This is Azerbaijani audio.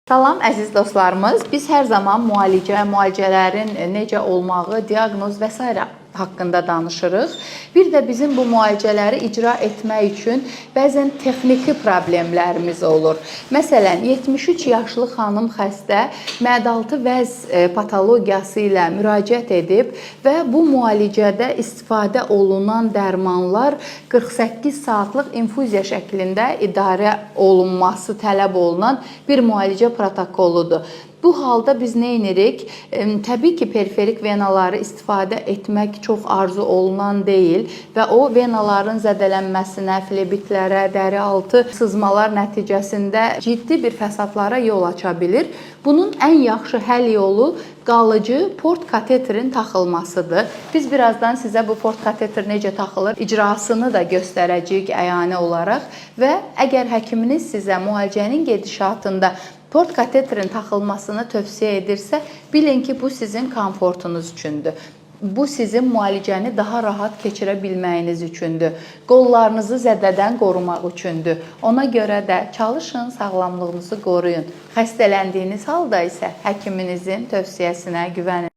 Salam əziz dostlarımız, biz hər zaman müalicələrin necə olmağı, diaqnoz və s. haqqında danışırıq. Bir də bizim bu müalicələri icra etmək üçün bəzən texniki problemlərimiz olur. Məsələn, 73 yaşlı xanım xəstə məədaltı vəz patologiyası ilə müraciət edib və bu müalicədə istifadə olunan dərmanlar 48 saatlıq infuziya şəklində idarə olunması tələb olunan bir müalicə protokoludur. Bu halda biz nə edirik? Təbii ki, periferik venaları istifadə etmək çox arzu olunan deyil və o venaların zədələnməsinə, flebitlərə, dəri altı sızmalar nəticəsində ciddi bir fəsadlara yol aça bilir. Bunun ən yaxşı həll yolu qalıcı port kateterin taxılmasıdır. Biz birazdan sizə bu port kateter necə taxılır, icrasını da göstərəcəyik əyani olaraq və əgər həkiminiz sizə müalicənin gedişatında port kateterin taxılmasını tövsiyə edirsə, bilin ki, bu sizin komfortunuz üçündür. Bu sizin müalicəni daha rahat keçirə bilməyiniz üçündür. Qollarınızı zədədən qorumaq üçündür. Ona görə də çalışın, sağlamlığınızı qoruyun. Xəstələndiyiniz halda isə həkiminizin tövsiyəsinə güvənin.